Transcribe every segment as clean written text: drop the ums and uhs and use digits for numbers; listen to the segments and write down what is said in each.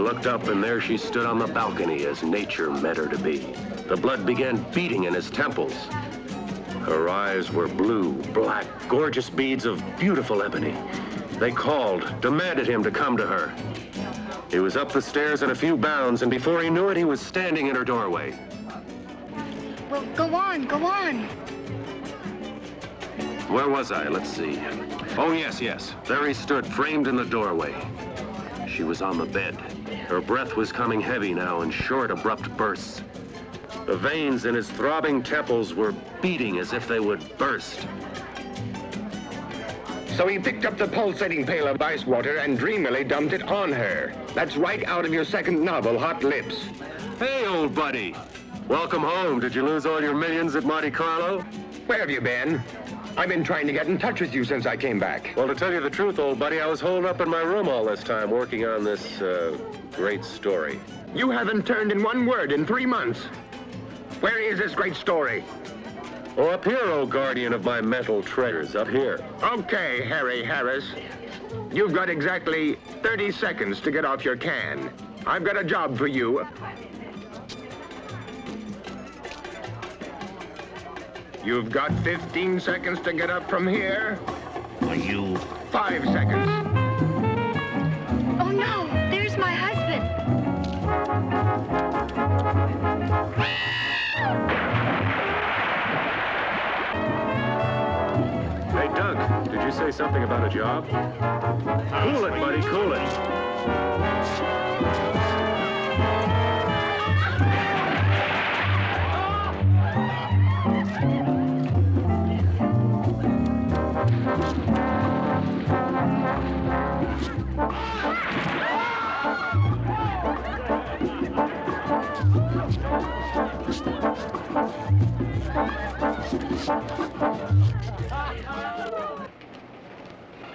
looked up, and there she stood on the balcony as nature meant her to be. The blood began beating in his temples. Her eyes were blue, black, gorgeous beads of beautiful ebony. They called, demanded him to come to her. He was up the stairs in a few bounds, and before he knew it, he was standing in her doorway. Well, go on, go on. Where was I? Let's see. Oh, yes. There he stood, framed in the doorway. She was on the bed. Her breath was coming heavy now in short, abrupt bursts. The veins in his throbbing temples were beating as if they would burst. So he picked up the pulsating pail of ice water and dreamily dumped it on her. That's right out of your second novel, Hot Lips. Hey, old buddy. Welcome home. Did you lose all your millions at Monte Carlo? Where have you been? I've been trying to get in touch with you since I came back. Well, to tell you the truth, old buddy, I was holed up in my room all this time working on this, great story. You haven't turned in one word in 3 months. Where is this great story? Oh, up here, old guardian of my mental treasures, up here. Okay, Harry Harris. You've got exactly 30 seconds to get off your can. I've got a job for you. You've got 15 seconds to get up from here. Are you? 5 seconds. Oh, no, there's my husband. Hey, Doug, did you say something about a job? Cool it, buddy, cool it.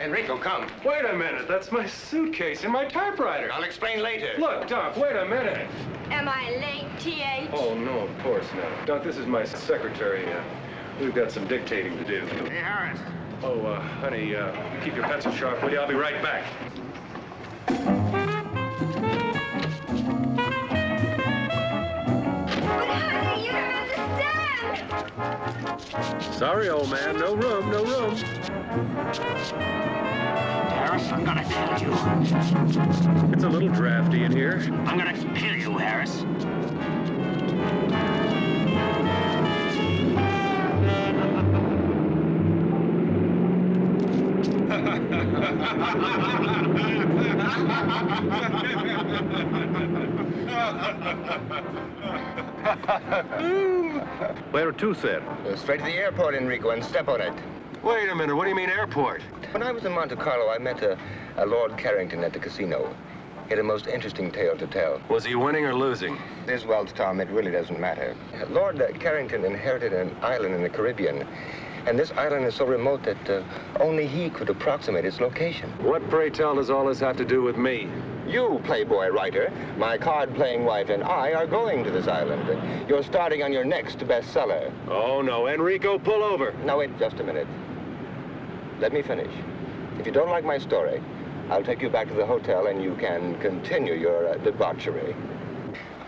Enrico, come. Wait a minute, that's my suitcase and my typewriter. I'll explain later. Look, Doc, wait a minute. Am I late, T.H.? Oh, no, of course not. Doc, this is my secretary. We've got some dictating to do. Hey, Harris. Oh, honey, keep your pencil sharp, will you? I'll be right back. But honey, you don't understand. Sorry, old man, no room, no room. Harris, I'm gonna kill you. It's a little drafty in here. I'm gonna kill you, Harris. Where to, sir? Straight to the airport, Enrico, and step on it. Wait a minute, what do you mean airport? When I was in Monte Carlo, I met a Lord Carrington at the casino. He had a most interesting tale to tell. Was he winning or losing? This Wells, Tom, it really doesn't matter. Lord Carrington inherited an island in the Caribbean, and this island is so remote that only he could approximate its location. What, pray tell, does all this have to do with me? You, Playboy writer, my card-playing wife, and I are going to this island. You're starting on your next bestseller. Oh, no, Enrico, pull over. Now, wait just a minute. Let me finish. If you don't like my story, I'll take you back to the hotel and you can continue your debauchery.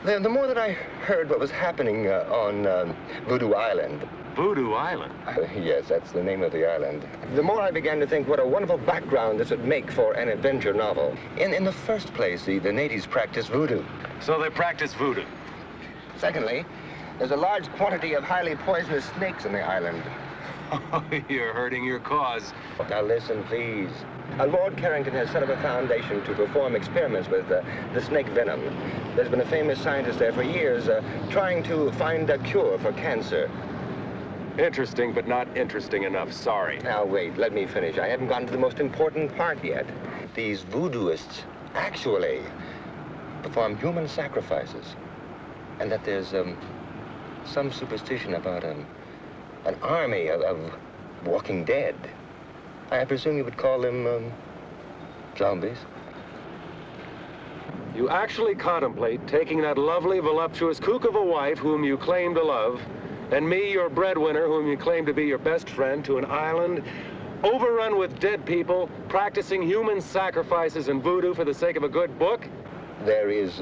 The more that I heard what was happening on Voodoo Island. Voodoo Island? Yes, that's the name of the island. The more I began to think what a wonderful background this would make for an adventure novel. In the first place, the natives practice voodoo. So they practice voodoo? Secondly, there's a large quantity of highly poisonous snakes on the island. Oh, you're hurting your cause. Now listen, please. Lord Carrington has set up a foundation to perform experiments with the snake venom. There's been a famous scientist there for years trying to find a cure for cancer. Interesting, but not interesting enough. Sorry. Now, wait, let me finish. I haven't gotten to the most important part yet. These voodooists actually perform human sacrifices. And that there's some superstition about an army of walking dead. I presume you would call them zombies. You actually contemplate taking that lovely, voluptuous kook of a wife whom you claim to love, and me, your breadwinner, whom you claim to be your best friend, to an island overrun with dead people, practicing human sacrifices and voodoo for the sake of a good book? There is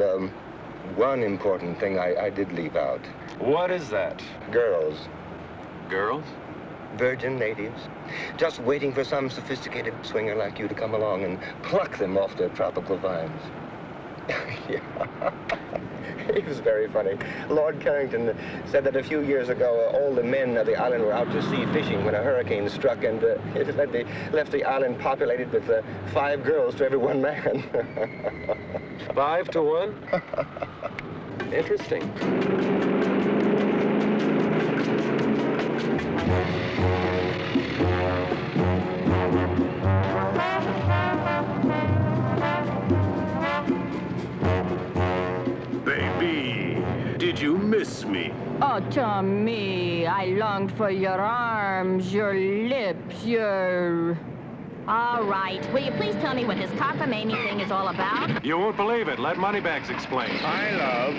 one important thing I did leave out. What is that? Girls. Girls? Virgin natives. Just waiting for some sophisticated swinger like you to come along and pluck them off their tropical vines. Yeah. It was very funny. Lord Carrington said that a few years ago, all the men of the island were out to sea fishing when a hurricane struck, and it left the island populated with 5 girls to every 1 man. 5 to 1? Interesting. Baby, did you miss me? Oh, Tommy, I longed for your arms, your lips, your... All right. Will you please tell me what this cockamamie thing is all about? You won't believe it. Let Moneybags explain. I love.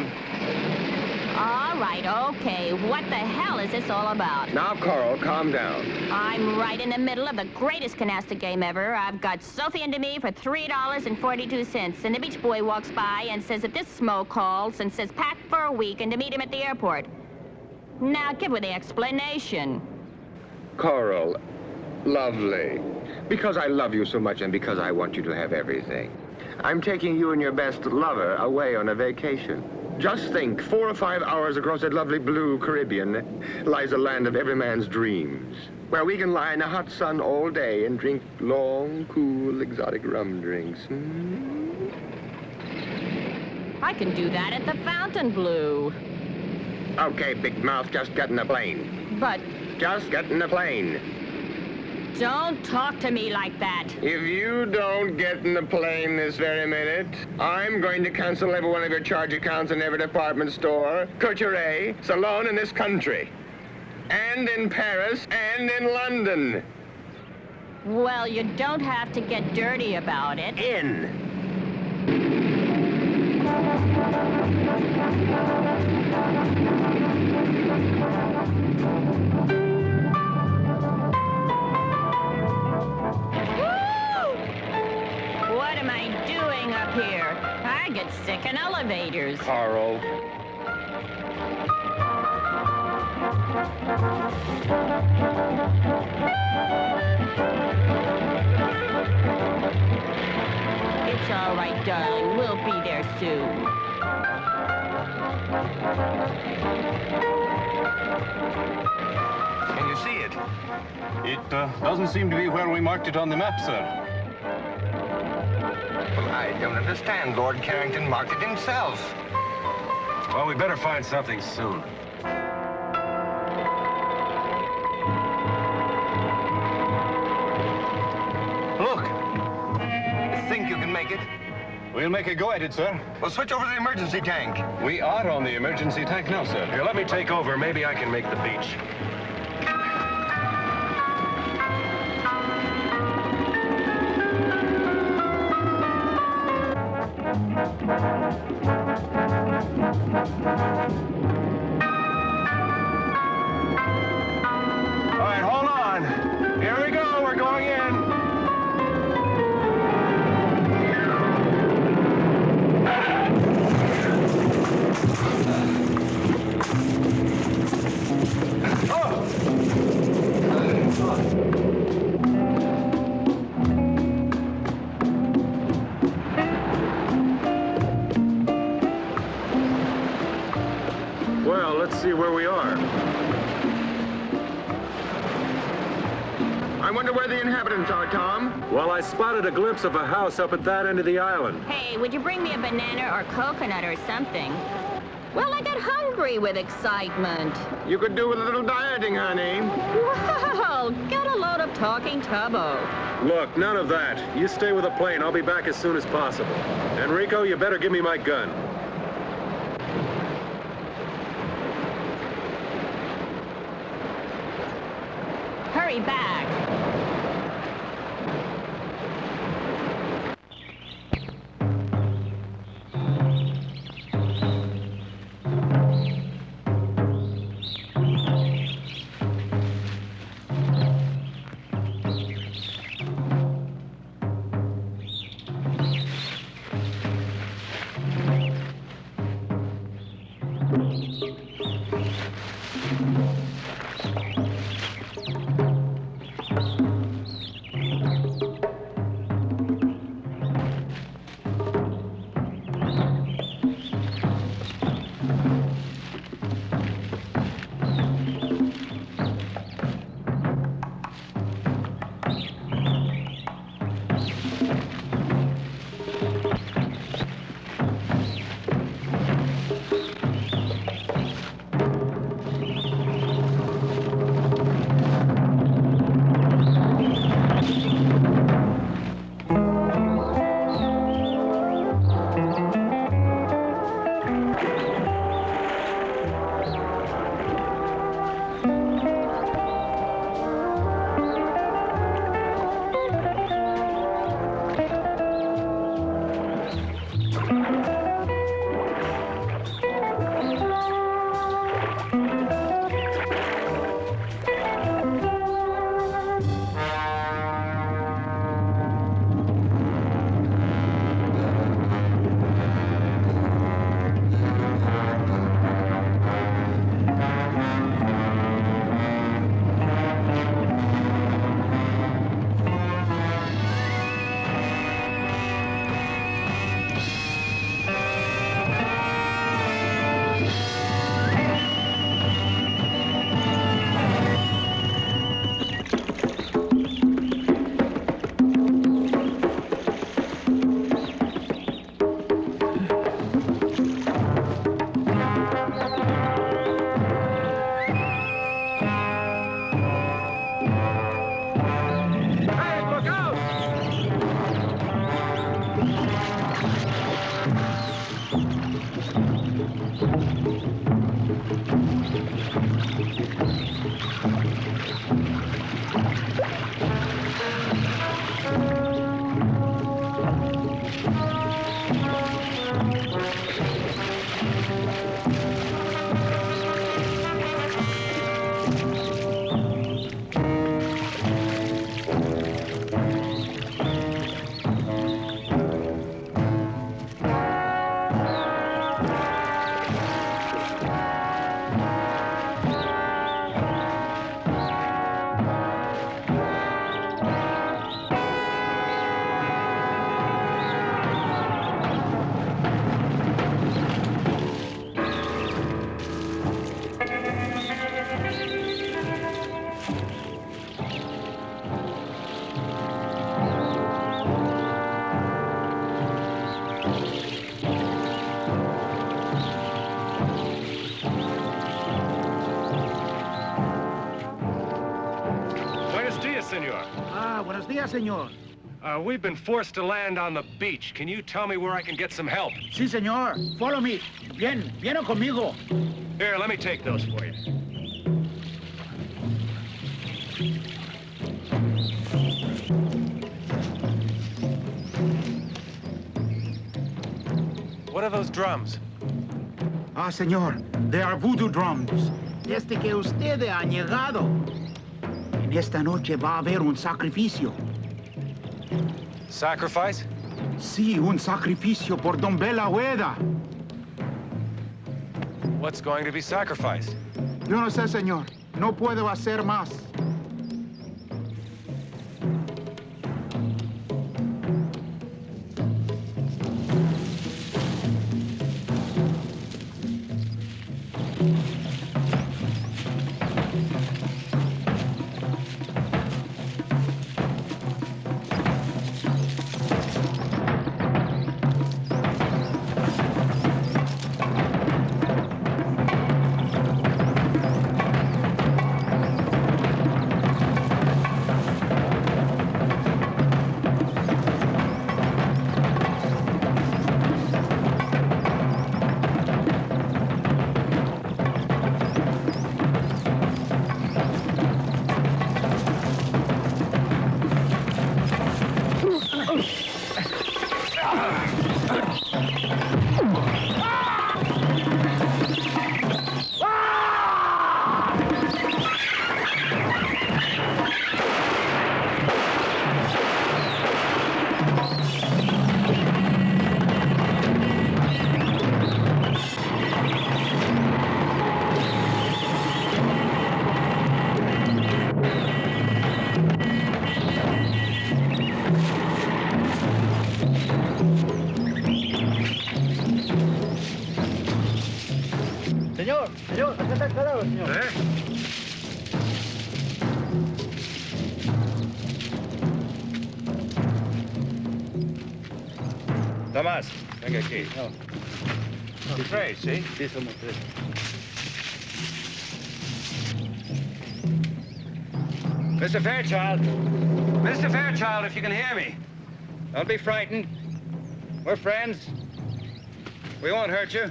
All right, okay. What the hell is this all about? Now, Coral, calm down. I'm right in the middle of the greatest canasta game ever. I've got Sophie into me for $3.42, and the beach boy walks by and says that this smoke calls and says pack for a week and to meet him at the airport. Now, give her the explanation. Coral, lovely. Because I love you so much and because I want you to have everything, I'm taking you and your best lover away on a vacation. Just think, 4 or 5 hours across that lovely blue Caribbean lies a land of every man's dreams, where we can lie in the hot sun all day and drink long, cool, exotic rum drinks. I can do that at the Fontainebleau. Okay, big mouth, just get in the plane. But Just get in the plane. don't talk to me like that. If you don't get in the plane this very minute, I'm going to cancel every one of your charge accounts in every department store, couture, salon in this country. And in Paris, and in London. Well, you don't have to get dirty about it. In. What am I doing up here? I get sick in elevators. Carl. It's all right, darling. We'll be there soon. Can you see it? It doesn't seem to be where we marked it on the map, sir. Well, I don't understand. Lord Carrington marked it himself. Well, we better find something soon. Look, You think you can make it? we'll make a go at it, sir. Well, switch over to the emergency tank. We are on the emergency tank now, sir. Here, let me take over. Maybe I can make the beach. All right, hold on. Here we go. We're going in. Well, let's see where we are. I wonder where the inhabitants are, Tom. Well, I spotted a glimpse of a house up at that end of the island. Hey, would you bring me a banana or coconut or something? Well, I got hungry with excitement. You could do with a little dieting, honey. Well, get a load of talking tubbo. Look, none of that. You stay with the plane. I'll be back as soon as possible. Enrico, you better give me my gun. Hurry back. Senor. Buenos días, señor. We've been forced to land on the beach. Can you tell me where I can get some help? Sí, señor. Follow me. Viene conmigo. Here, let me take those for you. What are those drums? Ah, señor. They are voodoo drums. Desde que usted ha llegado. En esta noche va a haber un sacrificio. Sacrifice? Sí, un sacrificio por Don Bela Hueda. What's going to be sacrificed? Yo no sé, señor. No puedo hacer más. Señor, acá está parado, señor. Tomás, venga aquí. No. Tres, ¿sí? Sí, somos tres. Mr. Fairchild. Mr. Fairchild, if you can hear me. Don't be frightened. We're friends. We won't hurt you.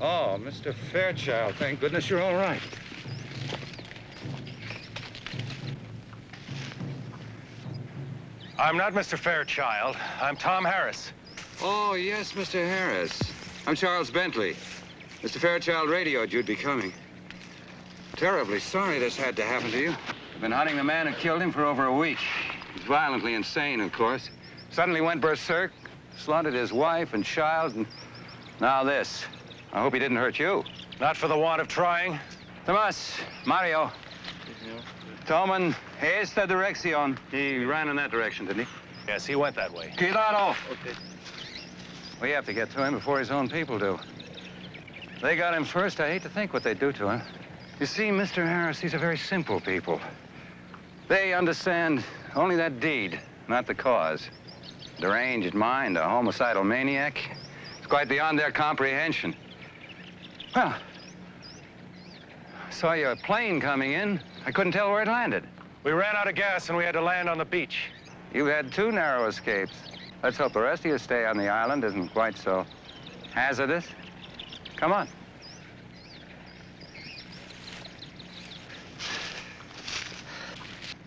Oh, Mr. Fairchild, thank goodness you're all right. I'm not Mr. Fairchild. I'm Tom Harris. Oh, yes, Mr. Harris. I'm Charles Bentley. Mr. Fairchild radioed you'd be coming. Terribly sorry this had to happen to you. I've been hunting the man who killed him for over a week. He's violently insane, of course. Suddenly went berserk, slaughtered his wife and child, and now this. I hope he didn't hurt you. Not for the want of trying. Tomas, Mario. Toman, esta dirección. He ran in that direction, didn't he? Yes, he went that way. Cuidado. Okay. We have to get to him before his own people do. They got him first. I hate to think what they'd do to him. You see, Mr. Harris, these are very simple people. They understand only that deed, not the cause. Deranged mind, a homicidal maniac. It's quite beyond their comprehension. Well, I saw your plane coming in. I couldn't tell where it landed. We ran out of gas and we had to land on the beach. You had 2 narrow escapes. Let's hope the rest of your stay on the island isn't quite so hazardous. Come on.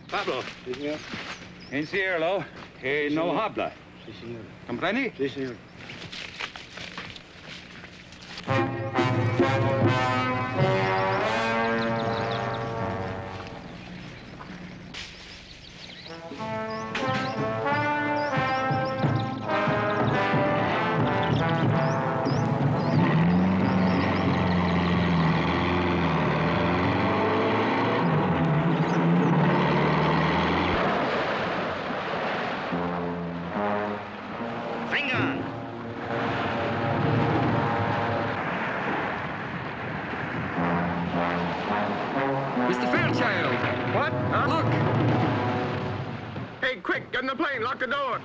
Pablo. Sí, señor. Enciérralo, que Sí, no señor. habla. Sí, señor. ¿Comprende? Sí, señor. Finger! Mr. Fairchild! What? Huh? Look! Hey, quick, get in the plane. Lock the door.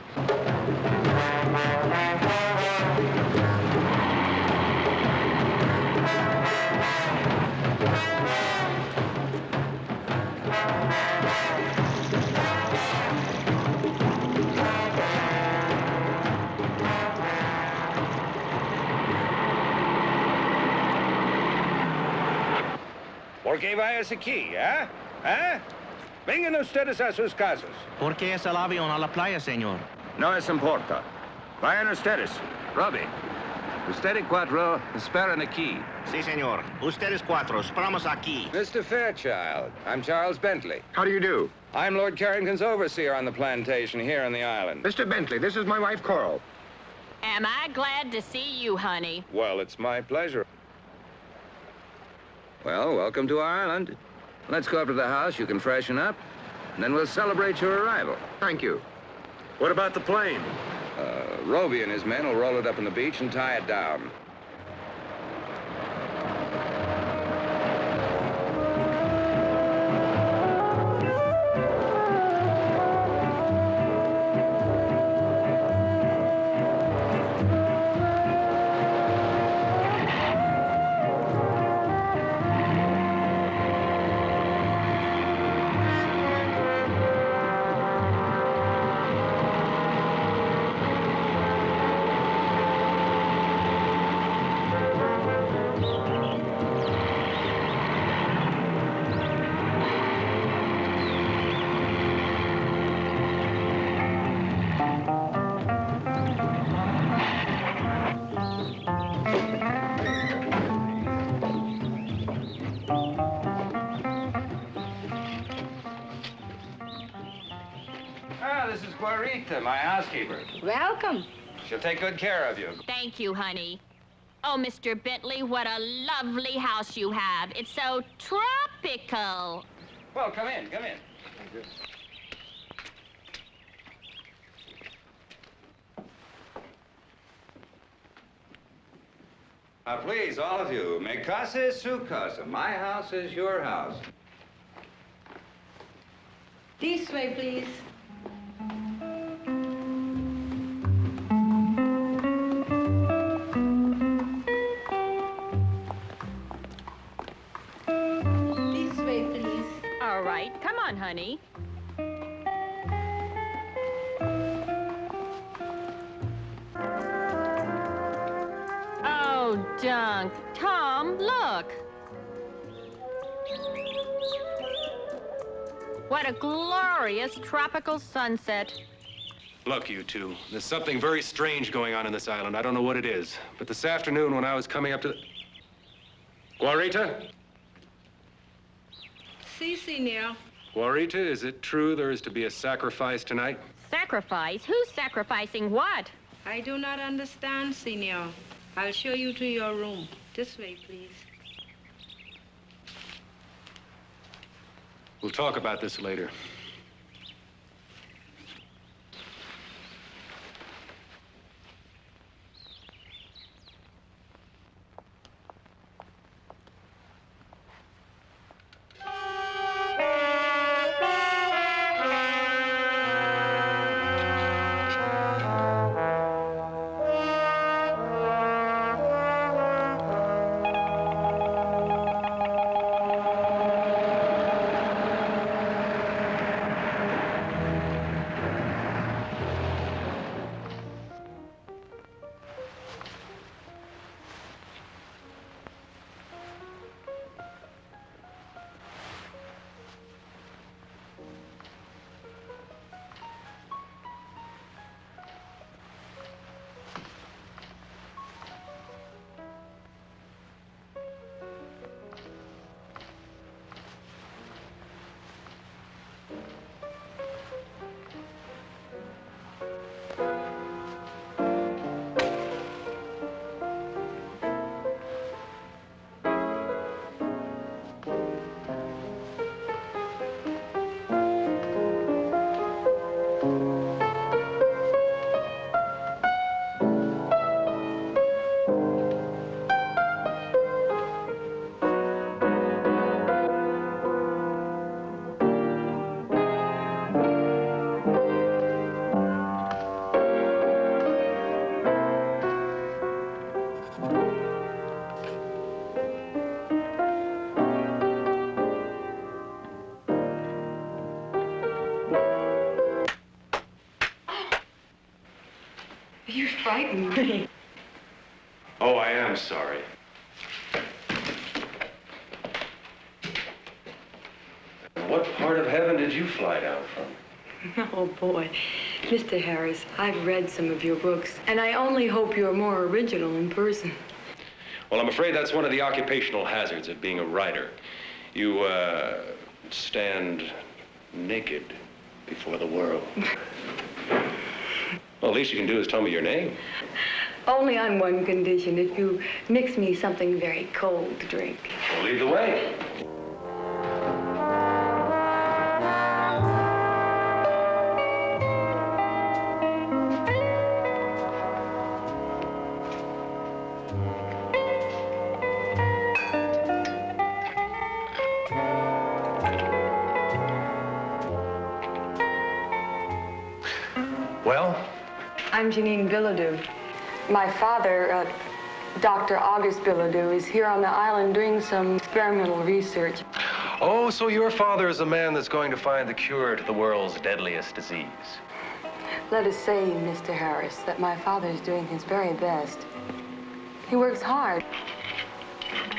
¿Por qué vayas aquí, eh? ¿Eh? Vengan ustedes a sus casas. ¿Por qué es el avión a la playa, señor? No les importa. Vayan ustedes. Robbie, usted y cuatro esperan aquí. Sí, señor. Ustedes cuatro, esperamos aquí. Mr. Fairchild, I'm Charles Bentley. How do you do? I'm Lord Carrington's overseer on the plantation here on the island. Mr. Bentley, this is my wife, Coral. Am I glad to see you, honey? Well, it's my pleasure. Well, welcome to our island. Let's go up to the house. You can freshen up, and then we'll celebrate your arrival. Thank you. What about the plane? Roby and his men will roll it up on the beach and tie it down. This is Guarita, my housekeeper. Welcome. She'll take good care of you. Thank you, honey. Oh, Mr. Bentley, what a lovely house you have. It's so tropical. Well, come in, come in. Please, all of you, mi casa es su casa. My house is your house. This way, please. This way, please. All right, come on, honey. Oh, Dunk. Tom, look. What a glorious tropical sunset. Look, you two, there's something very strange going on in this island. I don't know what it is. But this afternoon when I was coming up to the... Guarita? Si, senor. Guarita, is it true there is to be a sacrifice tonight? Sacrifice? Who's sacrificing what? I do not understand, senor. I'll show you to your room. This way, please. We'll talk about this later. You frightened me. Oh, I am sorry. What part of heaven did you fly down from? Oh, boy. Mr. Harris, I've read some of your books, and I only hope you're more original in person. Well, I'm afraid that's one of the occupational hazards of being a writer. You, stand naked before the world. Well, the least you can do is tell me your name. Only on one condition, if you mix me something very cold to drink. Well, lead the way. Well? I'm Janine Bilodeau. My father, Dr. August Bilodeau, is here on the island doing some experimental research. Oh, so your father is the man that's going to find the cure to the world's deadliest disease. Let us say, Mr. Harris, that my father is doing his very best. He works hard.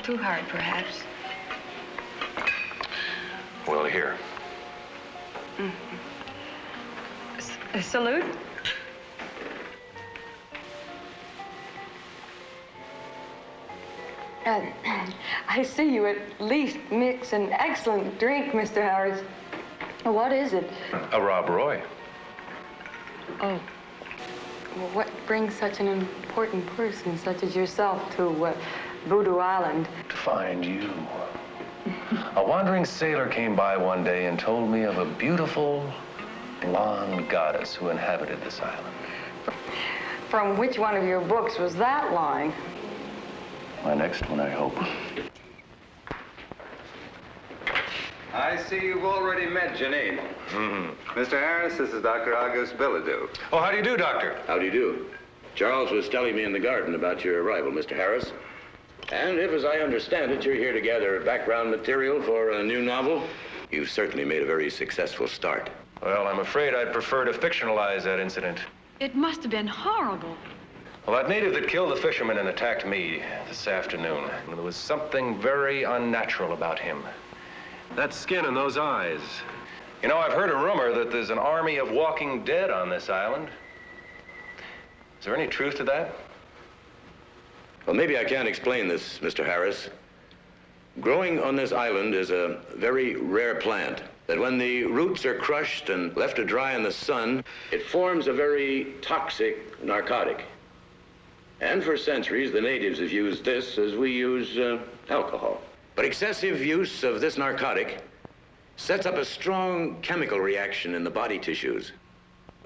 Too hard, perhaps. Well, here. A salute? I see you at least mix an excellent drink, Mr. Harris. What is it? A Rob Roy. Oh. Well, what brings such an important person such as yourself to Voodoo Island? To find you. A wandering sailor came by one day and told me of a beautiful blonde goddess who inhabited this island. From which one of your books was that line? My next one, I hope. I see you've already met Janine. Mr. Harris, this is Dr. August Bilodeau. Oh, how do you do, Doctor? How do you do? Charles was telling me in the garden about your arrival, Mr. Harris. And if, as I understand it, you're here to gather background material for a new novel, you've certainly made a very successful start. Well, I'm afraid I'd prefer to fictionalize that incident. It must have been horrible. Well, that native that killed the fisherman and attacked me this afternoon, there was something very unnatural about him. That skin and those eyes. You know, I've heard a rumor that there's an army of walking dead on this island. Is there any truth to that? Well, maybe I can't explain this, Mr. Harris. Growing on this island is a very rare plant that when the roots are crushed and left to dry in the sun, it forms a very toxic narcotic. And for centuries, the natives have used this as we use alcohol. But excessive use of this narcotic sets up a strong chemical reaction in the body tissues.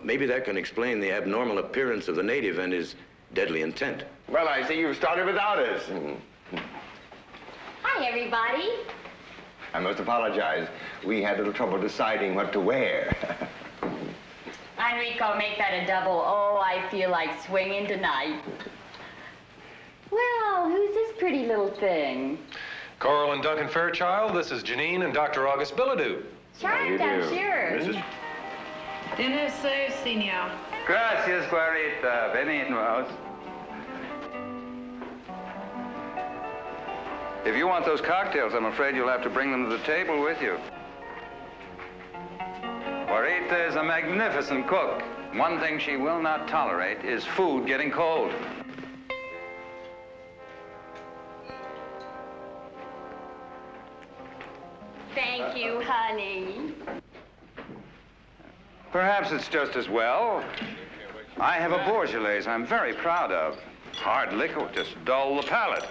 Maybe that can explain the abnormal appearance of the native and his deadly intent. Well, I see you've started without us. Hi, everybody. I must apologize. We had a little trouble deciding what to wear. Enrico, make that a double. Oh, I feel like swinging tonight. Well, who's this pretty little thing? Coral and Duncan Fairchild, this is Janine and Dr. August Bilodeau. Charmed, I'm sure. Dinner served, Senor. Gracias, Guarita. Benignos. If you want those cocktails, I'm afraid you'll have to bring them to the table with you. Guarita is a magnificent cook. One thing she will not tolerate is food getting cold. Thank you, honey. Perhaps it's just as well. I have a Beaujolais I'm very proud of. Hard liquor would just dull the palate.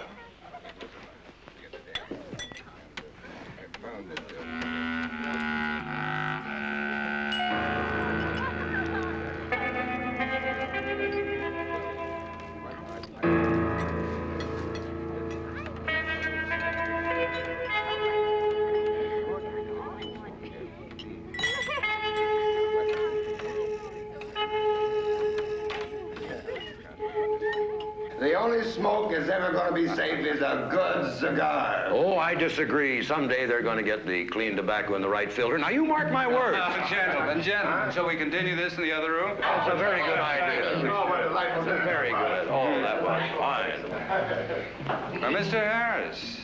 The only smoke that's ever going to be safe is a good cigar. Oh, I disagree. Someday they're going to get the clean tobacco in the right filter. Now, you mark my words. Gentlemen, shall we continue this in the other room? That's a very good idea. Very good. Oh, that was fine. Now, Mr. Harris,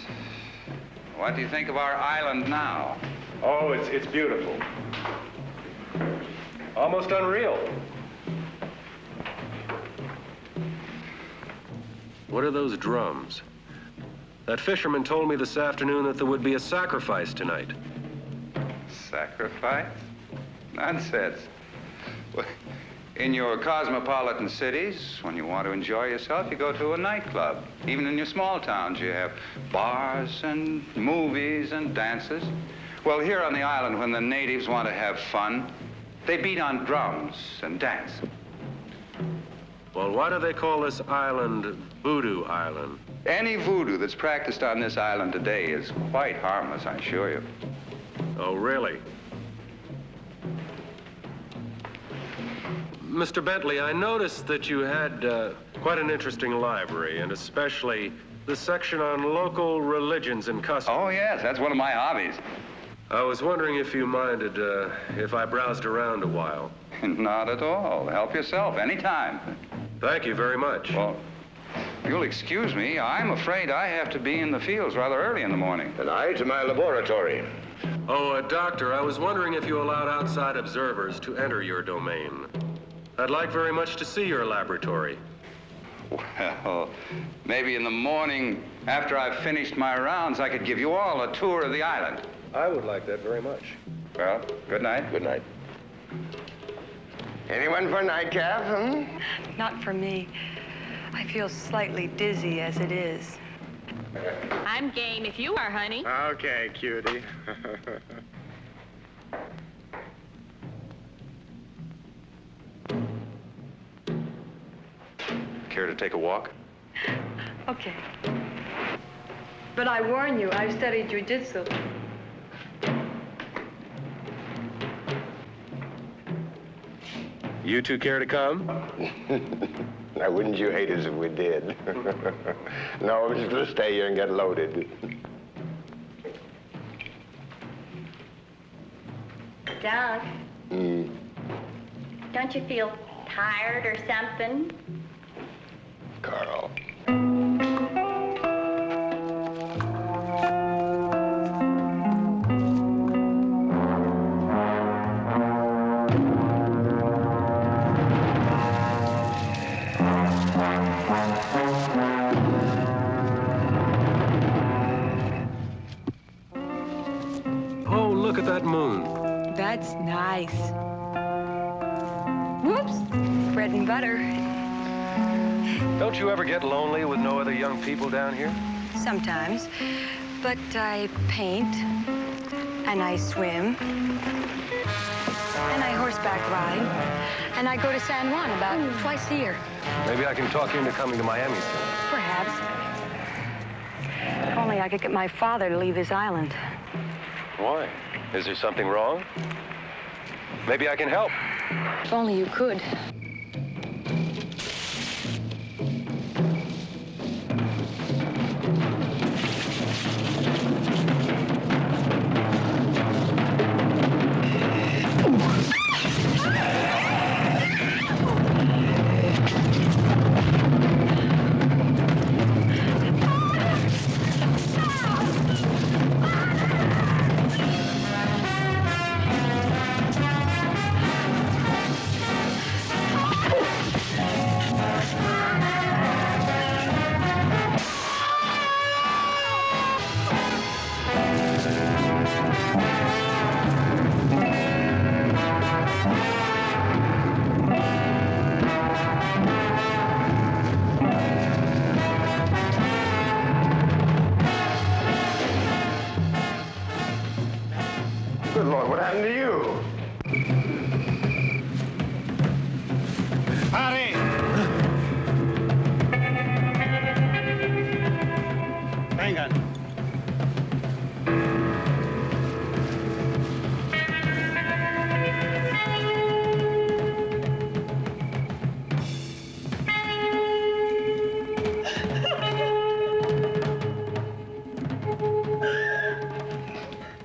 what do you think of our island now? Oh, it's beautiful. Almost unreal. What are those drums? That fisherman told me this afternoon that there would be a sacrifice tonight. Sacrifice? Nonsense. Well, in your cosmopolitan cities, when you want to enjoy yourself, you go to a nightclub. Even in your small towns, you have bars and movies and dances. Well, here on the island, when the natives want to have fun, they beat on drums and dance. Well, why do they call this island Voodoo Island? Any voodoo that's practiced on this island today is quite harmless, I assure you. Oh, really? Mr. Bentley, I noticed that you had quite an interesting library, and especially the section on local religions and customs. Oh, yes, that's one of my hobbies. I was wondering if you minded if I browsed around a while. Not at all. Help yourself anytime. Thank you very much. Well, you'll excuse me. I'm afraid I have to be in the fields rather early in the morning. And I to my laboratory. Oh, Doctor, I was wondering if you allowed outside observers to enter your domain. I'd like very much to see your laboratory. Well, maybe in the morning, after I've finished my rounds, I could give you all a tour of the island. I would like that very much. Well, good night. Good night. Anyone for a nightcap, Not for me. I feel slightly dizzy as it is. I'm game if you are, honey. Okay, cutie. Care to take a walk? Okay. But I warn you, I've studied jiu-jitsu. You two care to come? Now, wouldn't you hate us if we did? No, we're just going to stay here and get loaded. Doug, don't you feel tired or something? Carl. Oh, look at that moon. That's nice. Whoops, bread and butter. Don't you ever get lonely with no other young people down here? Sometimes. But I paint, and I swim, and I horseback ride, and I go to San Juan about twice a year. Maybe I can talk you into coming to Miami soon. Perhaps. If only I could get my father to leave this island. Why? Is there something wrong? Maybe I can help. If only you could. Good Lord, what happened to you? Pare! Vengan.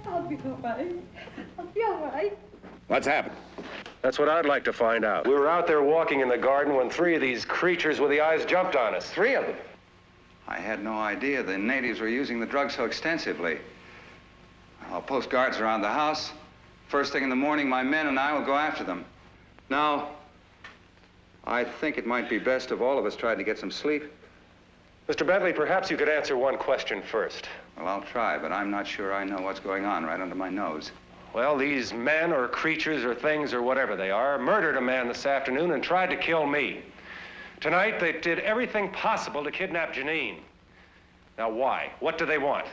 I'll be all right. I'll be all right. What's happened? That's what I'd like to find out. We were out there walking in the garden when 3 of these creatures with the eyes jumped on us. 3 of them. I had no idea the natives were using the drug so extensively. I'll post guards around the house. First thing in the morning, my men and I will go after them. Now, I think it might be best if all of us tried to get some sleep. Mr. Bentley, perhaps you could answer one question first. Well, I'll try, but I'm not sure I know what's going on right under my nose. Well, these men or creatures or things or whatever they are murdered a man this afternoon and tried to kill me. Tonight, they did everything possible to kidnap Janine. Now, why? What do they want?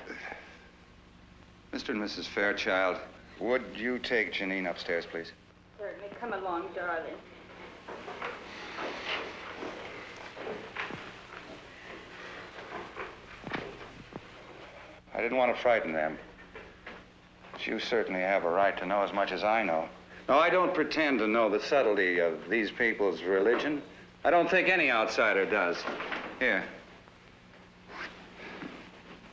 Mr. and Mrs. Fairchild, would you take Janine upstairs, please? Certainly. Come along, darling. I didn't want to frighten them. But you certainly have a right to know as much as I know. No, I don't pretend to know the subtlety of these people's religion. I don't think any outsider does. Here.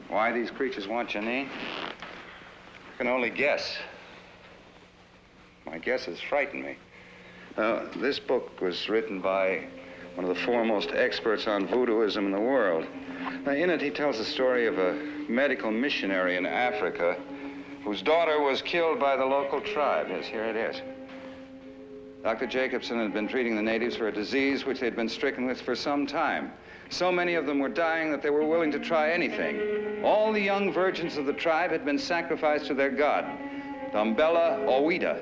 Why these creatures want Janine? I can only guess. My guesses frighten me. This book was written by one of the foremost experts on voodooism in the world. Now, in it, he tells the story of a medical missionary in Africa whose daughter was killed by the local tribe. Yes, here it is. Dr. Jacobson had been treating the natives for a disease which they'd been stricken with for some time. So many of them were dying that they were willing to try anything. All the young virgins of the tribe had been sacrificed to their god, Dumbella Owida.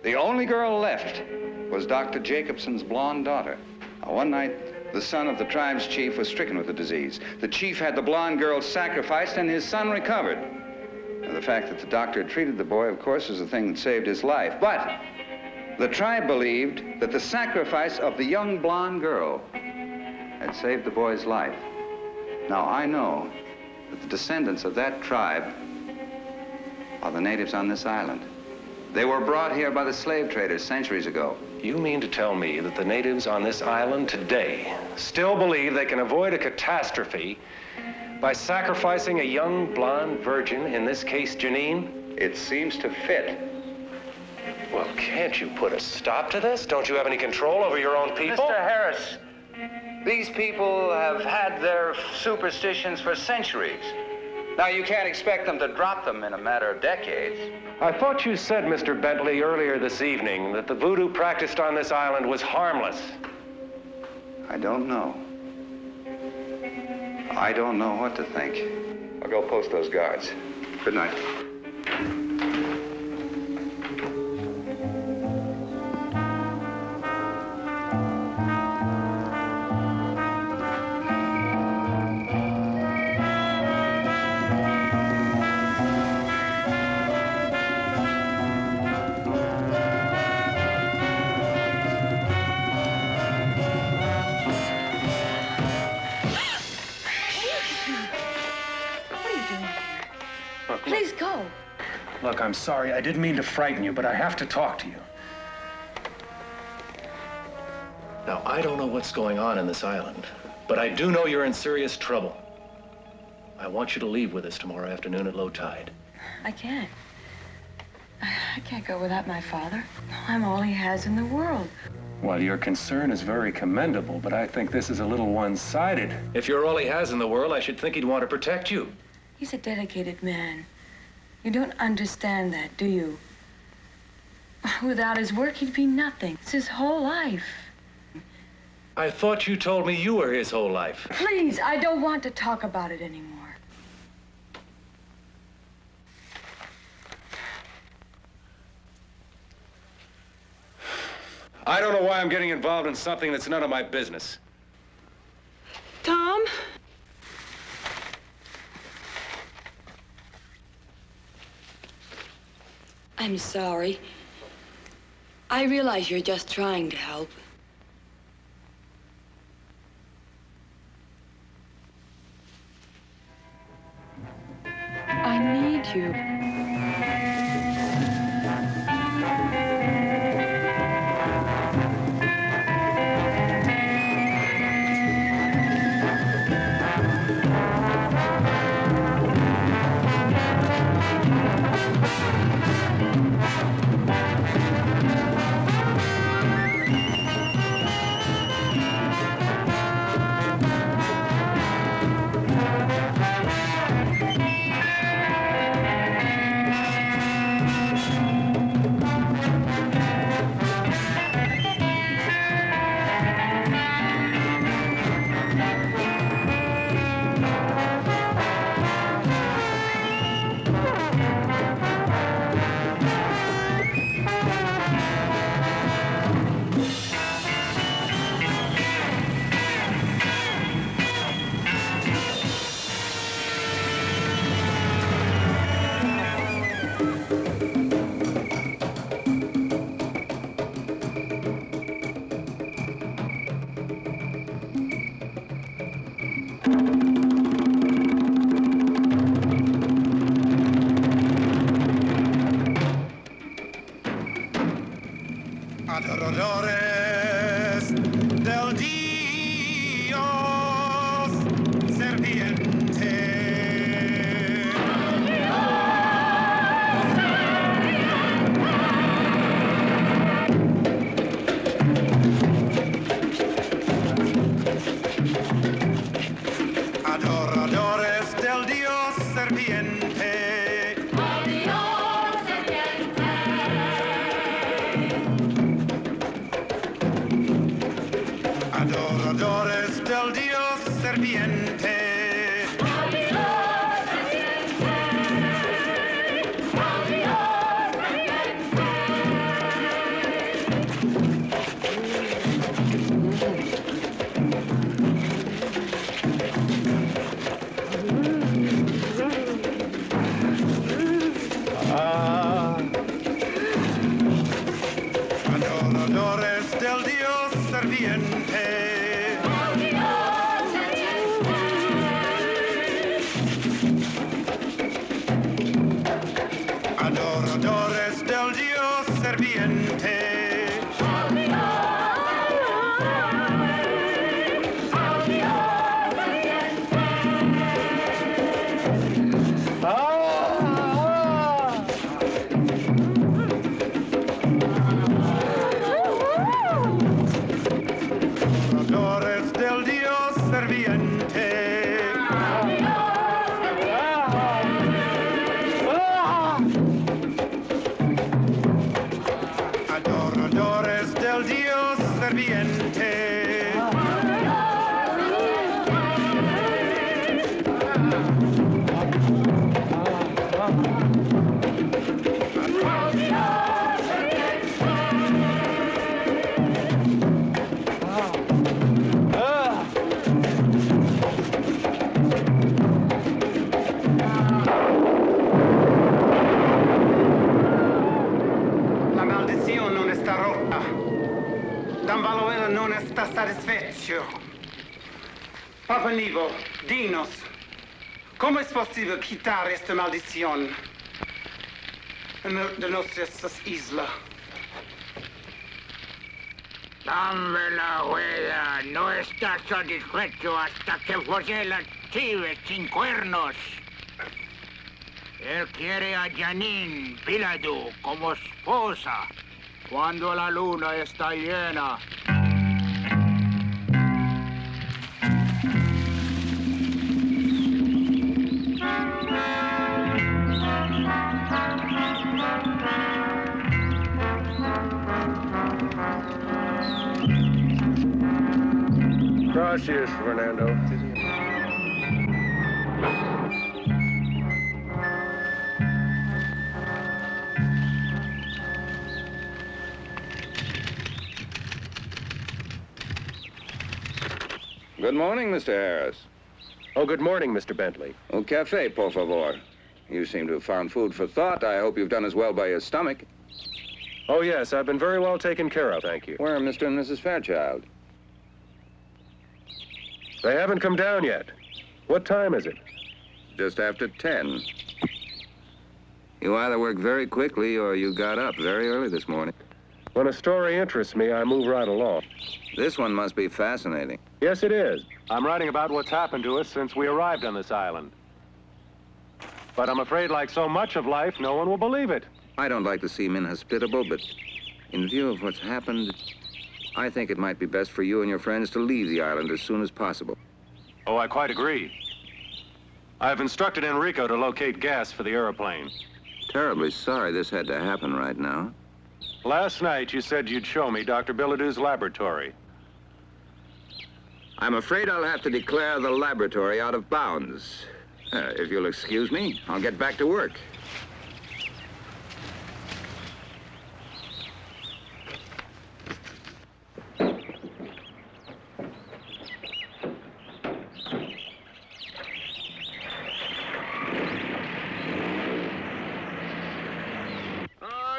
The only girl left was Dr. Jacobson's blonde daughter. Now, one night, the son of the tribe's chief was stricken with the disease. The chief had the blonde girl sacrificed, and his son recovered. Now, the fact that the doctor had treated the boy, of course, was the thing that saved his life. But the tribe believed that the sacrifice of the young blonde girl had saved the boy's life. Now, I know that the descendants of that tribe are the natives on this island. They were brought here by the slave traders centuries ago. You mean to tell me that the natives on this island today still believe they can avoid a catastrophe by sacrificing a young blonde virgin, in this case Janine? It seems to fit. Well, can't you put a stop to this? Don't you have any control over your own people? Mr. Harris, these people have had their superstitions for centuries. Now, you can't expect them to drop them in a matter of decades. I thought you said, Mr. Bentley, earlier this evening that the voodoo practiced on this island was harmless. I don't know. I don't know what to think. I'll go post those guards. Good night. Please go. Look, I'm sorry. I didn't mean to frighten you, but I have to talk to you. Now, I don't know what's going on in this island, but I do know you're in serious trouble. I want you to leave with us tomorrow afternoon at low tide. I can't. I can't go without my father. I'm all he has in the world. Well, your concern is very commendable, but I think this is a little one-sided. If you're all he has in the world, I should think he'd want to protect you. He's a dedicated man. You don't understand that, do you? Without his work, he'd be nothing. It's his whole life. I thought you told me you were his whole life. Please, I don't want to talk about it anymore. I don't know why I'm getting involved in something that's none of my business. Tom? I'm sorry. I realize you're just trying to help. I need you. Adoradores del Dios serpiente. Adoradores del Dios serpiente. Adoradores del Dios serpiente. Adoradores del Dios serpiente. Adoradores del Dios serviente. Dambaluela non está satisfecho. Papa Nivo, dinos, ¿cómo es posible quitar esta maldición de nuestras islas? La huella no está satisfecho hasta que folle la chive sin cuernos. Él quiere a Janine Piladu como esposa cuando la luna está llena. Gracias, Fernando. Good morning, Mr. Harris. Oh, good morning, Mr. Bentley. Un café, por favor. You seem to have found food for thought. I hope you've done as well by your stomach. Oh, yes, I've been very well taken care of, thank you. Where are Mr. and Mrs. Fairchild? They haven't come down yet. What time is it? Just after 10. You either work very quickly or you got up very early this morning. When a story interests me, I move right along. This one must be fascinating. Yes, it is. I'm writing about what's happened to us since we arrived on this island. But I'm afraid, like so much of life, no one will believe it. I don't like to seem inhospitable, but in view of what's happened, I think it might be best for you and your friends to leave the island as soon as possible. Oh, I quite agree. I've instructed Enrico to locate gas for the airplane. Terribly sorry this had to happen right now. Last night, you said you'd show me Dr. Billadue's laboratory. I'm afraid I'll have to declare the laboratory out of bounds. If you'll excuse me, I'll get back to work.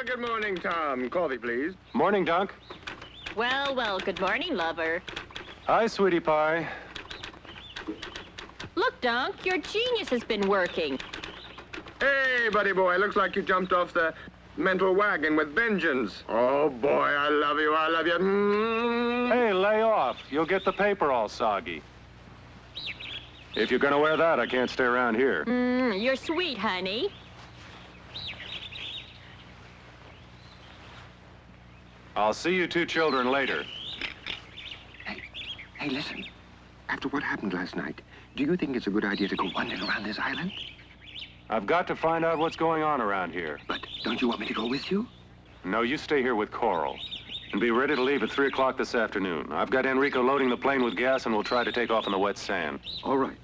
Good morning, Tom. Coffee, please. Morning, Dunk. Well, well, good morning, lover. Hi, sweetie pie. Look, Dunk, your genius has been working. Hey, buddy boy, looks like you jumped off the mental wagon with vengeance. Oh, boy, I love you, I love you. Hey, lay off. You'll get the paper all soggy. If you're gonna wear that, I can't stay around here. You're sweet, honey. I'll see you two children later. Hey, listen. After what happened last night, do you think it's a good idea to go wandering around this island? I've got to find out what's going on around here. But don't you want me to go with you? No, you stay here with Coral. And be ready to leave at 3 o'clock this afternoon. I've got Enrico loading the plane with gas, and we'll try to take off on the wet sand. All right.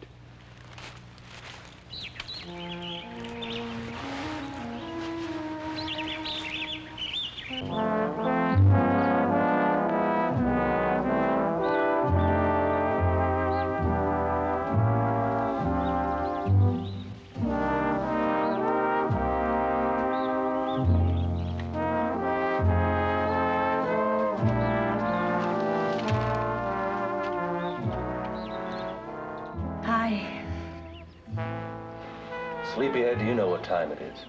Sleepyhead, do you know what time it is?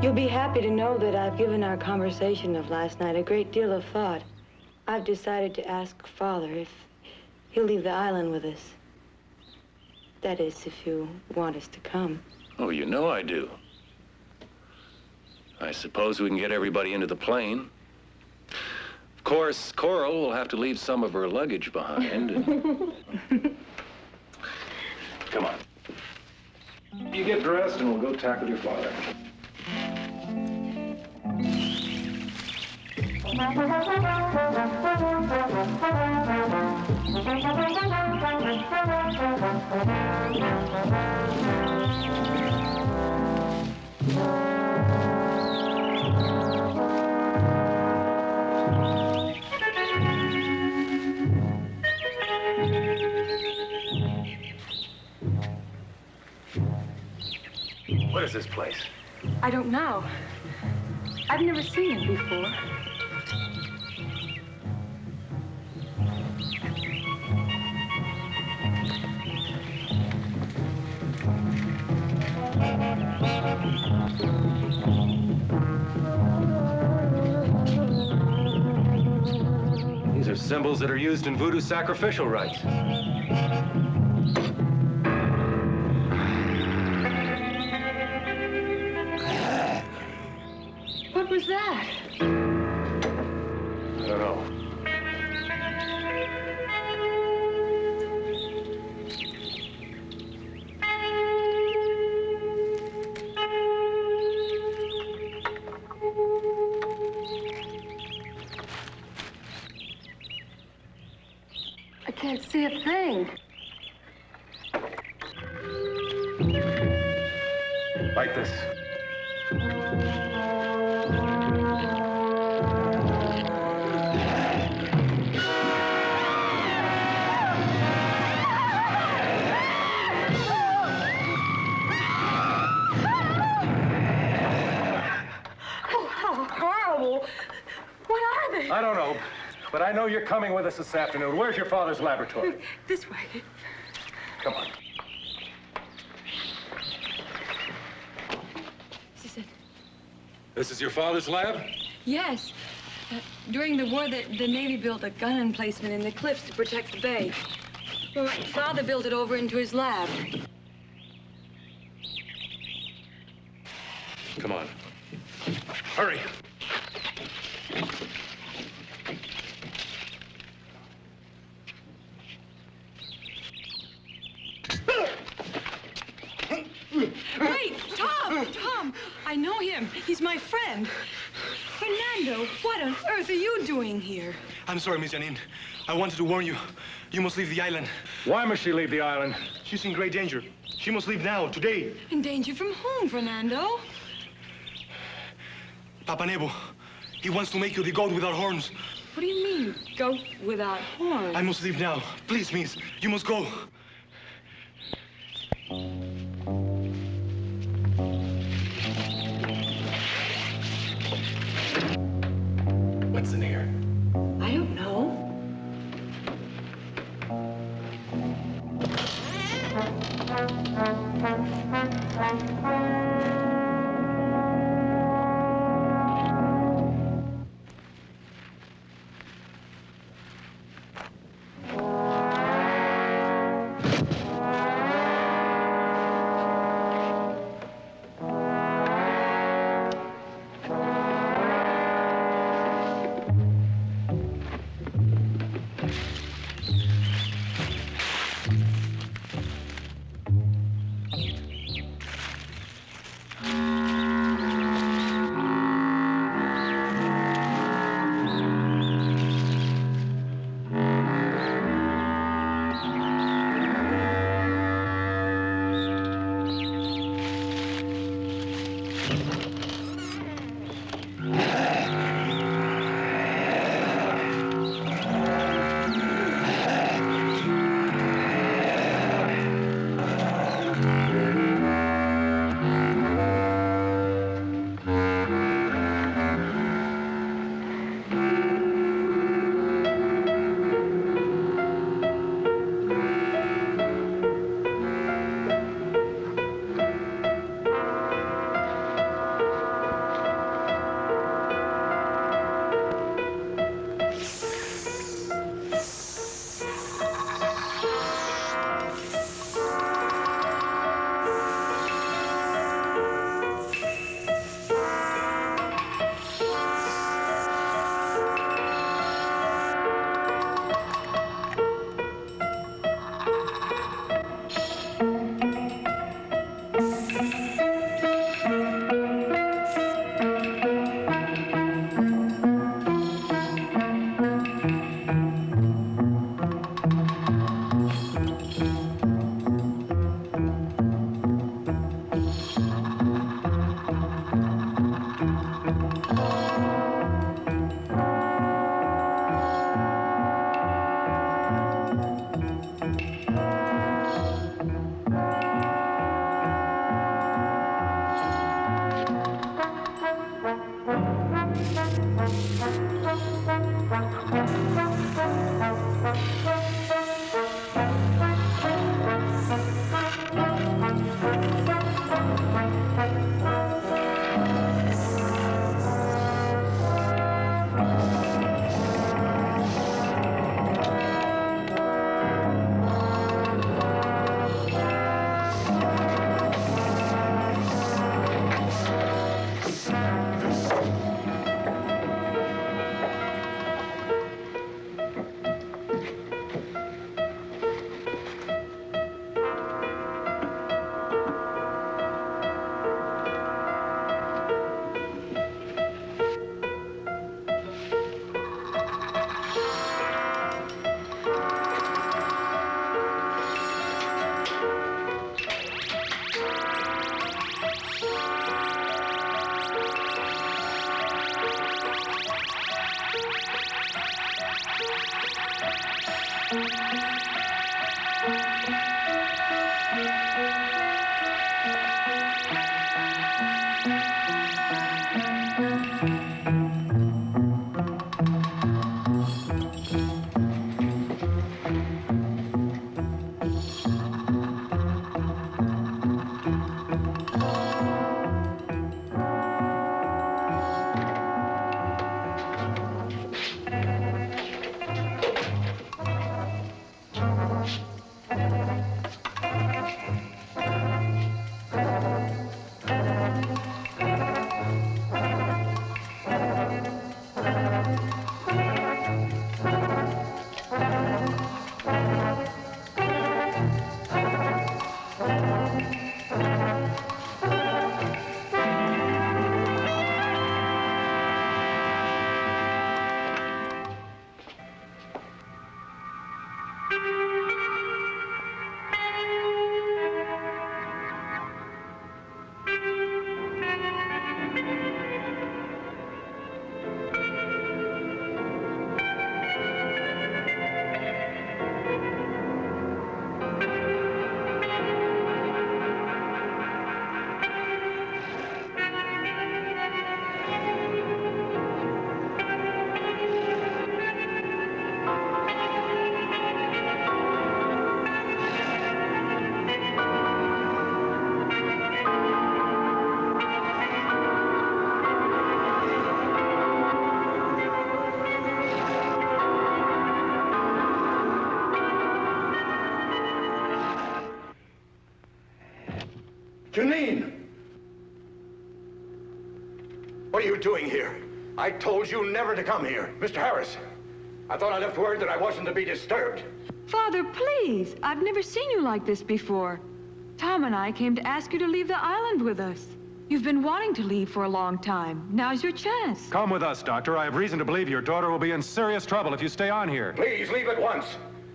You'll be happy to know that I've given our conversation of last night a great deal of thought. I've decided to ask Father if he'll leave the island with us. That is, if you want us to come. Oh, you know I do. I suppose we can get everybody into the plane. Of course, Coral will have to leave some of her luggage behind. Come on. You get dressed and we'll go tackle your father. What is this place? I don't know. I've never seen it before. These are symbols that are used in voodoo sacrificial rites. What was that? I don't know. I can't see a thing. Like this. Oh, how horrible. What are they? I don't know, but I know you're coming with us this afternoon. Where's your father's laboratory? This way. Come on. This is it. This is your father's lab? Yes. During the war, the Navy built a gun emplacement in the cliffs to protect the bay. Well, my father built it over into his lab. Come on. Hurry. Wait, Tom! I know him. He's my friend. Fernando, what on earth are you doing here? I'm sorry, Miss Janine. I wanted to warn you. You must leave the island. Why must she leave the island? She's in great danger. She must leave now, today. In danger from whom, Fernando? Papa Nebo. He wants to make you the goat without horns. What do you mean, goat without horns? I must leave now. Please, miss. You must go. What's in here? I don't know. Janine! What are you doing here? I told you never to come here. Mr. Harris, I thought I left word that I wasn't to be disturbed. Father, please. I've never seen you like this before. Tom and I came to ask you to leave the island with us. You've been wanting to leave for a long time. Now's your chance. Come with us, Doctor. I have reason to believe your daughter will be in serious trouble if you stay on here. Please, leave at once.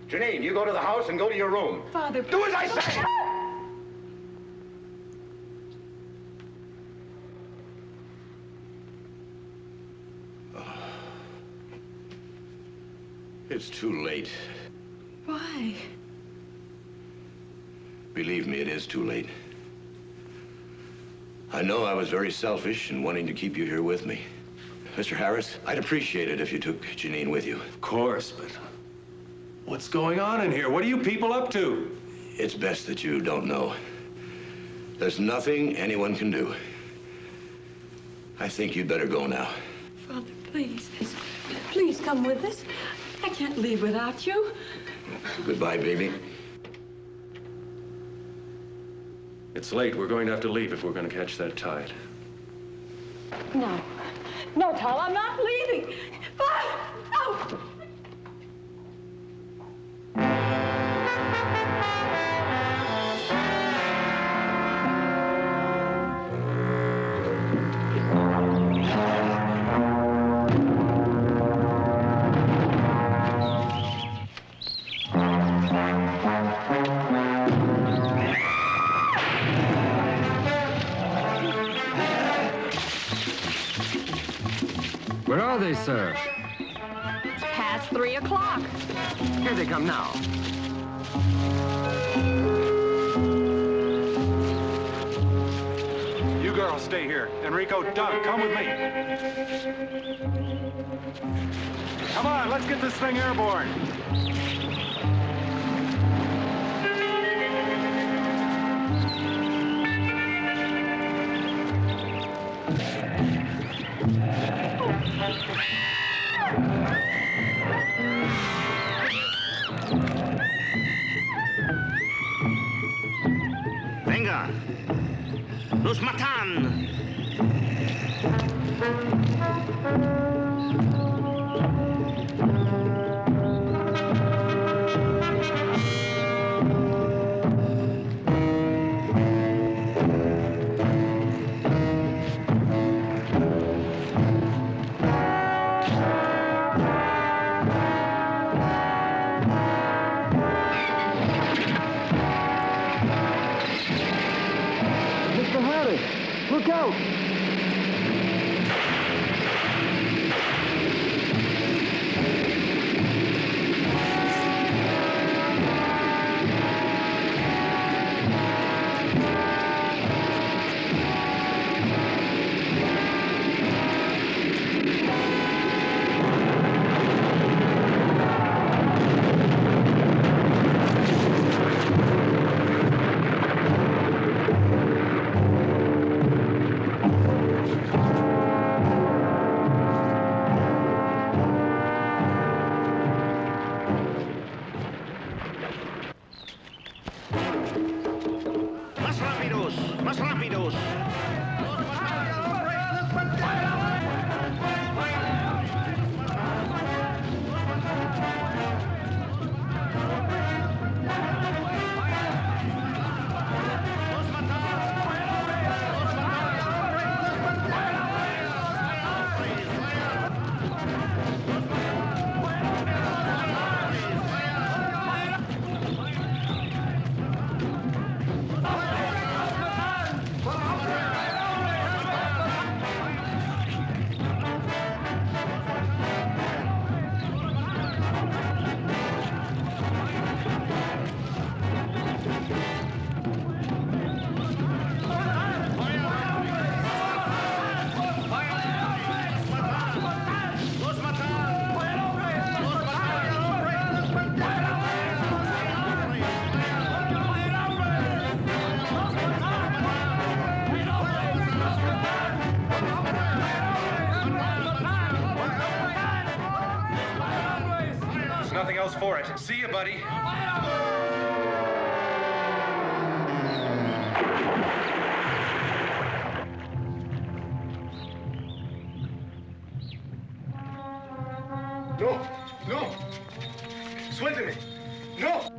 Janine, you go to the house and go to your room. Father, do as I say! It's too late. Why? Believe me, it is too late. I know I was very selfish in wanting to keep you here with me. Mr. Harris, I'd appreciate it if you took Janine with you. Of course, but what's going on in here? What are you people up to? It's best that you don't know. There's nothing anyone can do. I think you'd better go now. Father, please. Please come with us. I can't leave without you. Goodbye, baby. It's late. We're going to have to leave if we're going to catch that tide. No. No, Tom, I'm not leaving. Father, no! Where are they, sir? It's past 3 o'clock. Here they come now. You girls stay here. Enrico, Doug, come with me. Come on, let's get this thing airborne. Venga. Los matan. Mr. Harris, look out! Más rápidos, más rápidos. There's nothing else for it. See you, buddy. No, no. Suélteme. No.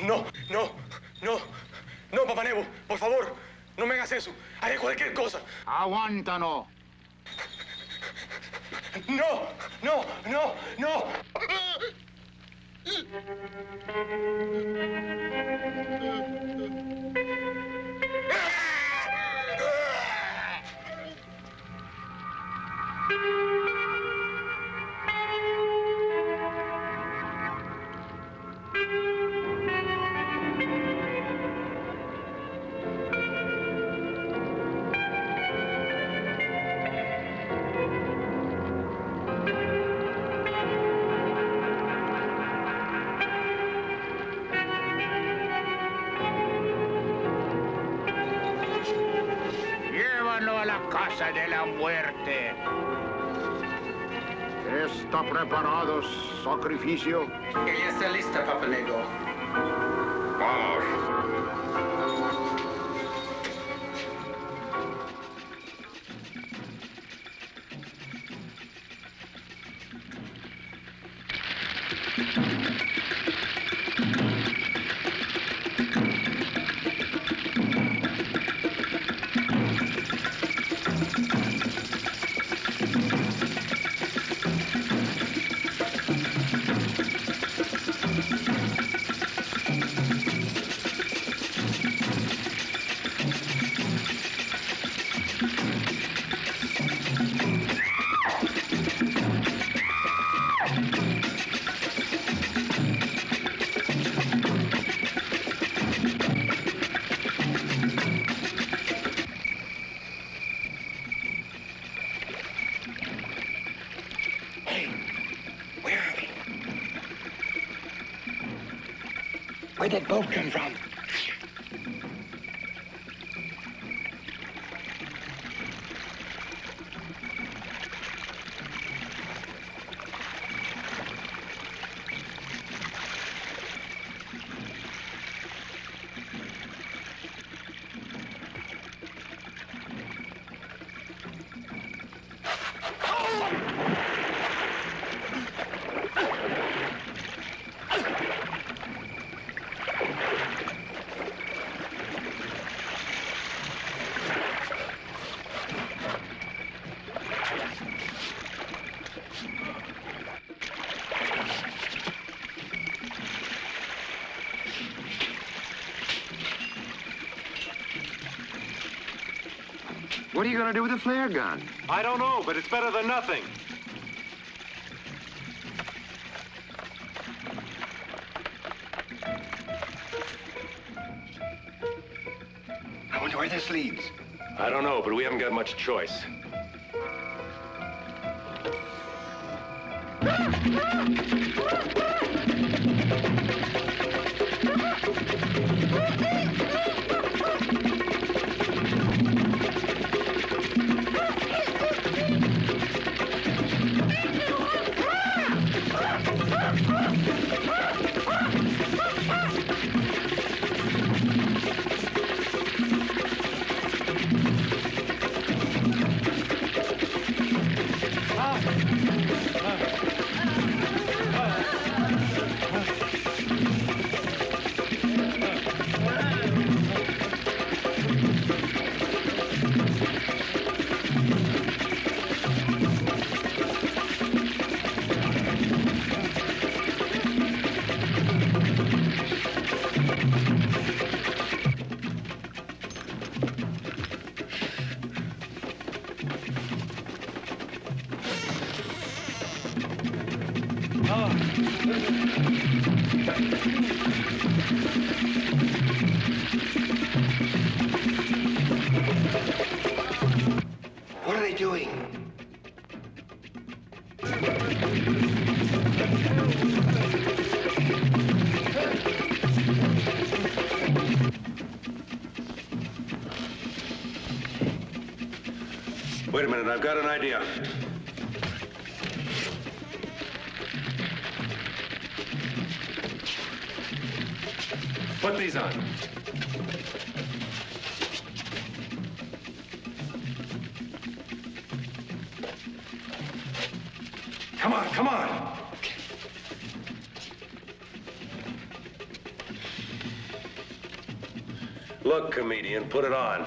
No, no, no, no, Papá Nebo, por favor, no me hagas eso. Haré cualquier cosa. Aguántalo. No, no, no, no. Llévalo a la casa de la muerte. ¿Está preparado sacrificio? Ella está lista, Papa Nego. Vamos. Where'd that boat come from? What are you going to do with a flare gun? I don't know, but it's better than nothing. I wonder where this leads. I don't know, but we haven't got much choice. What are they doing? Wait a minute, I've got an idea. Put these on. Come on, come on. Look, comedian, put it on.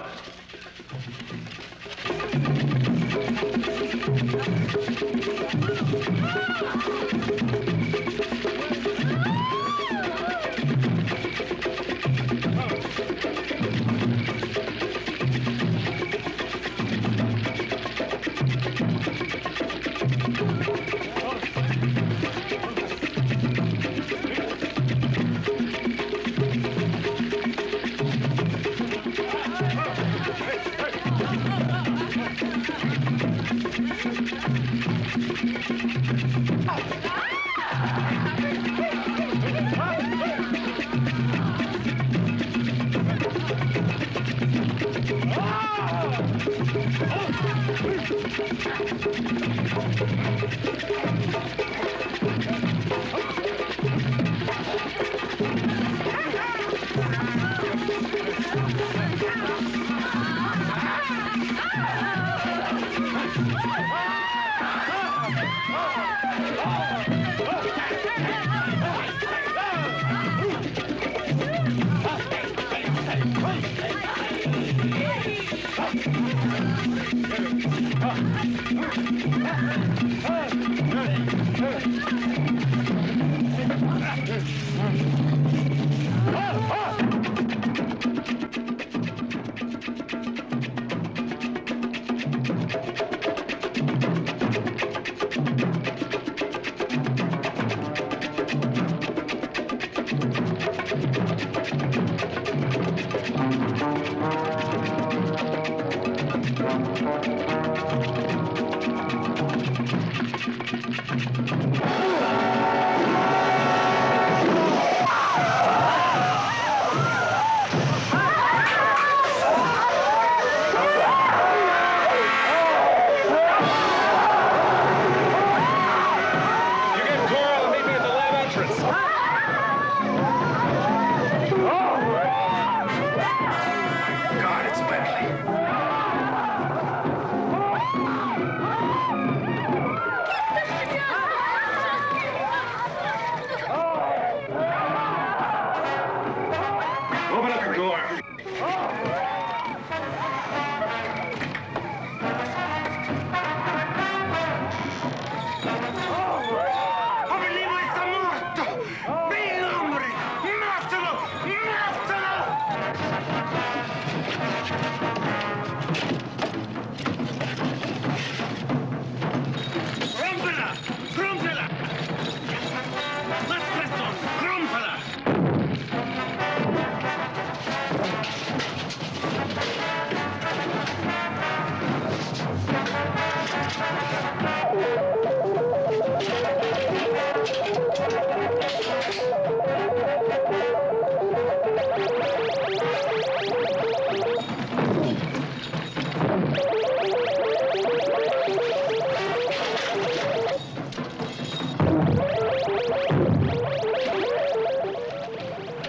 Open up the door.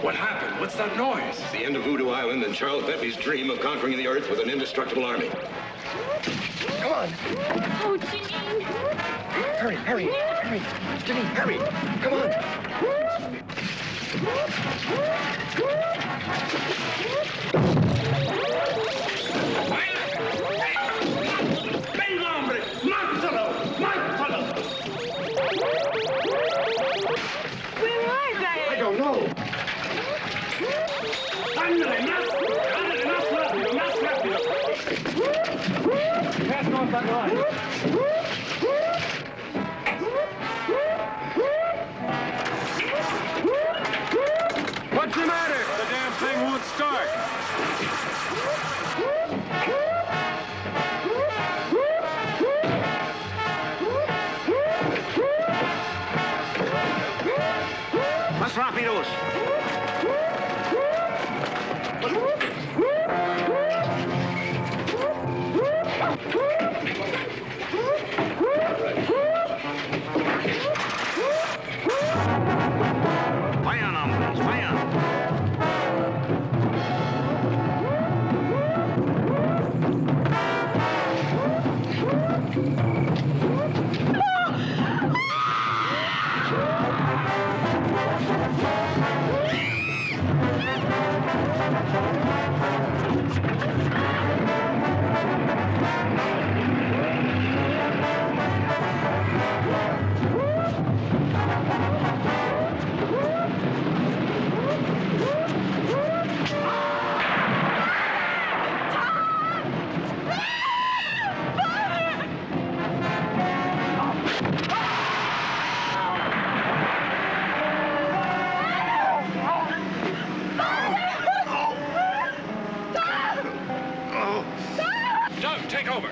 What happened? What's that noise? It's the end of Voodoo Island and Charles Bentley's dream of conquering the Earth with an indestructible army. Come on. Oh, Janine. Hurry, hurry, hurry. Janine, hurry. Come on. Venga, hombre. Mátalo. Mátalo. Where are they? I don't know. Ándale, más. Ándale, más rápido, más rápido. Pass on that line. What's the matter? The damn thing won't start. Más rápidos. Vayan, hombres, vayan. Doug, take over.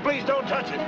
Please don't touch it.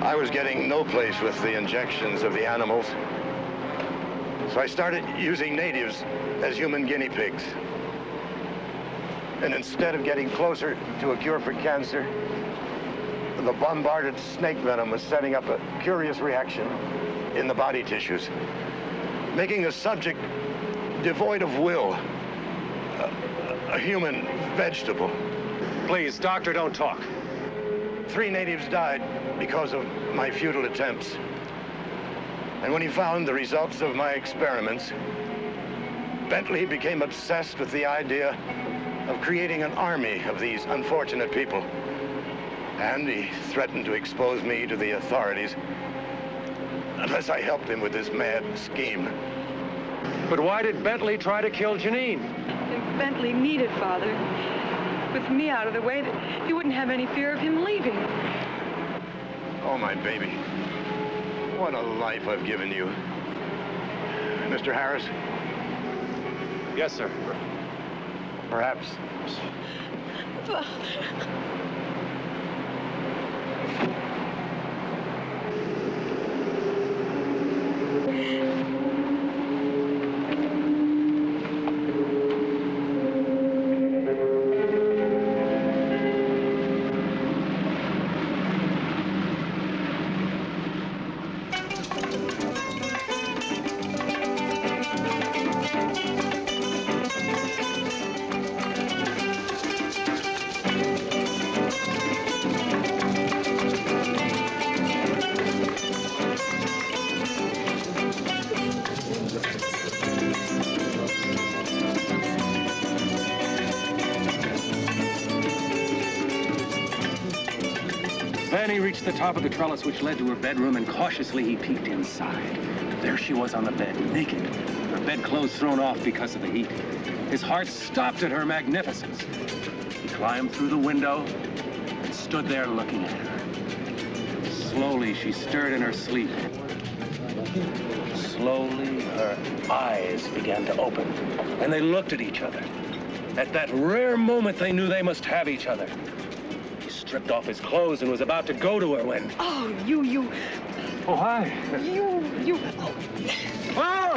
I was getting no place with the injections of the animals. So I started using natives as human guinea pigs. And instead of getting closer to a cure for cancer, the bombarded snake venom was setting up a curious reaction in the body tissues, making a subject devoid of will, a human vegetable. Please, doctor, don't talk. 3 natives died because of my futile attempts. And when he found the results of my experiments, Bentley became obsessed with the idea of creating an army of these unfortunate people. And he threatened to expose me to the authorities unless I helped him with this mad scheme. But why did Bentley try to kill Janine? Bentley needed Father. with me out of the way, that you wouldn't have any fear of him leaving. Oh, my baby. What a life I've given you. Mr. Harris? Yes, sir. Perhaps. Fanny reached the top of the trellis which led to her bedroom, and cautiously he peeked inside. There she was on the bed, naked, her bedclothes thrown off because of the heat. His heart stopped at her magnificence. He climbed through the window and stood there looking at her. Slowly, she stirred in her sleep. Slowly, her eyes began to open, and they looked at each other. At that rare moment, they knew they must have each other. He stripped off his clothes and was about to go to her when... Oh, you... Oh, hi. You... Oh!